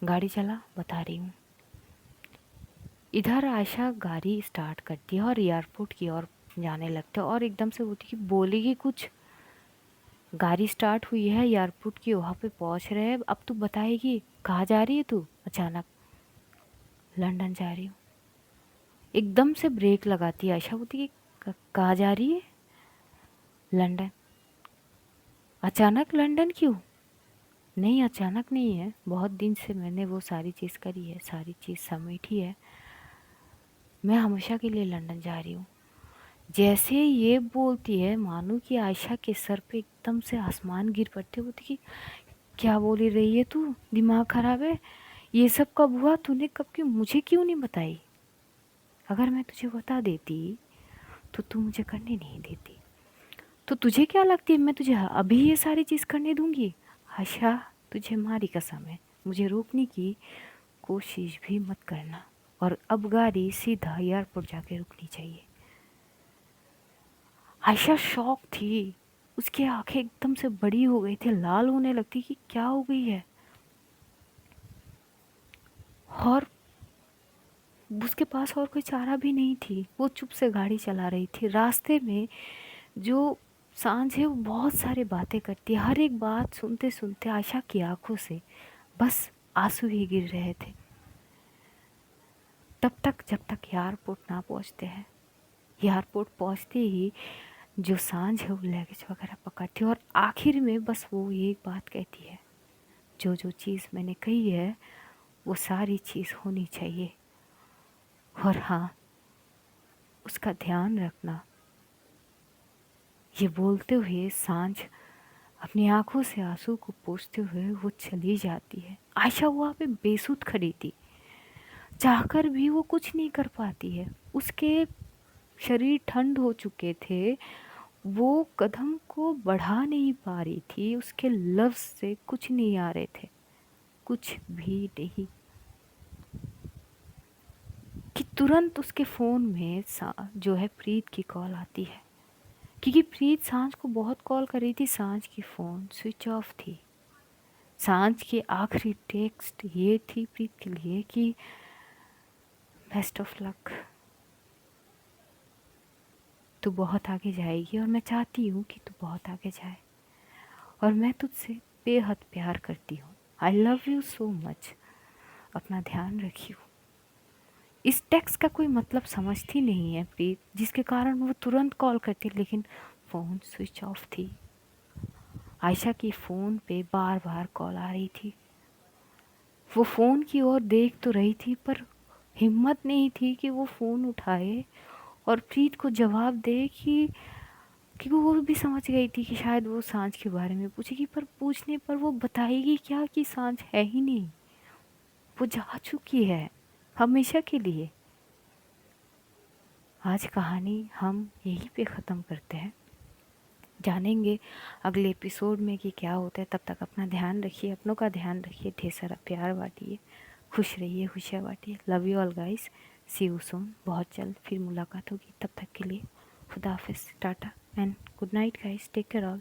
गाड़ी चला, बता रही हूँ। इधर आयशा गाड़ी स्टार्ट करती है और एयरपोर्ट की ओर जाने लगते हैं, और एकदम से बोलती कि बोलेगी कुछ। गाड़ी स्टार्ट हुई है, एयरपोर्ट की वहाँ पे पहुँच रहे हैं, अब तू बताएगी कहाँ जा रही है तू। अचानक लंदन जा रही हूँ। एकदम से ब्रेक लगाती है आयशा। बोलती कि कहाँ जा रही है। लंदन। अचानक लंदन क्यों। नहीं अचानक नहीं है, बहुत दिन से मैंने वो सारी चीज़ करी है, सारी चीज़ समेटी है, मैं हमेशा के लिए लंदन जा रही हूँ। जैसे ये बोलती है मानो कि आयशा के सर पे एकदम से आसमान गिर पड़ते। बोलती कि क्या बोली रही है तू? दिमाग खराब है? ये सब कब हुआ? तूने कब की मुझे क्यों नहीं बताई? अगर मैं तुझे बता देती तो तू मुझे करने नहीं देती। तो तुझे क्या लगती है मैं तुझे अभी ये सारी चीज़ करने दूंगी? आशा, तुझे मारी कसम है, मुझे रोकने की कोशिश भी मत करना। और अब गाड़ी सीधा एयरपोर्ट जाके रुकनी चाहिए। आयशा शॉक थी। उसकी आंखें एकदम से बड़ी हो गई थी, लाल होने लगती कि क्या हो गई है। और उसके पास और कोई चारा भी नहीं थी। वो चुप से गाड़ी चला रही थी। रास्ते में जो सांझ है वो बहुत सारी बातें करती है। हर एक बात सुनते सुनते आयशा की आंखों से बस आंसू ही गिर रहे थे। तब तक जब तक एयरपोर्ट ना पहुंचते हैं। एयरपोर्ट पहुंचते ही जो सांझ है वो लगेज वगैरह पकड़ती है और आखिर में बस वो एक बात कहती है, जो जो चीज़ मैंने कही है वो सारी चीज़ होनी चाहिए। और हाँ, उसका ध्यान रखना। ये बोलते हुए सांझ अपनी आंखों से आंसू को पोंछते हुए वो चली जाती है। आयशा वहाँ पे बेसुध खड़ी थी। चाहकर भी वो कुछ नहीं कर पाती है। उसके शरीर ठंड हो चुके थे। वो कदम को बढ़ा नहीं पा रही थी। उसके लफ्ज से कुछ नहीं आ रहे थे, कुछ भी नहीं। कि तुरंत उसके फ़ोन में जो है प्रीत की कॉल आती है। क्योंकि प्रीत सांझ को बहुत कॉल कर रही थी। सांझ की फ़ोन स्विच ऑफ थी। सांझ की आखिरी टेक्स्ट ये थी प्रीत के लिए कि बेस्ट ऑफ लक, तू बहुत आगे जाएगी और मैं चाहती हूँ कि तू बहुत आगे जाए और मैं तुझसे बेहद प्यार करती हूँ। I love you so much. अपना ध्यान रखियो। इस टेक्स्ट का कोई मतलब समझती नहीं है प्रीत, जिसके कारण वो तुरंत कॉल करती, लेकिन फ़ोन स्विच ऑफ थी। आयशा की फ़ोन पे बार बार कॉल आ रही थी। वो फ़ोन की ओर देख तो रही थी पर हिम्मत नहीं थी कि वो फ़ोन उठाए और प्रीत को जवाब दे कि वो भी समझ गई थी कि शायद वो सांझ के बारे में पूछेगी, पर पूछने पर वो बताएगी क्या कि सांझ है ही नहीं। वो जा चुकी है हमेशा के लिए। आज कहानी हम यहीं पे ख़त्म करते हैं। जानेंगे अगले एपिसोड में कि क्या होता है। तब तक अपना ध्यान रखिए, अपनों का ध्यान रखिए, ढेर सारा प्यार बांटिए, खुश रहिए, खुशियाँ बांटिए। Love you all guys, see you soon. बहुत जल्द फिर मुलाकात होगी। तब तक के लिए खुदा हाफिज़, tata and good night guys, take care all.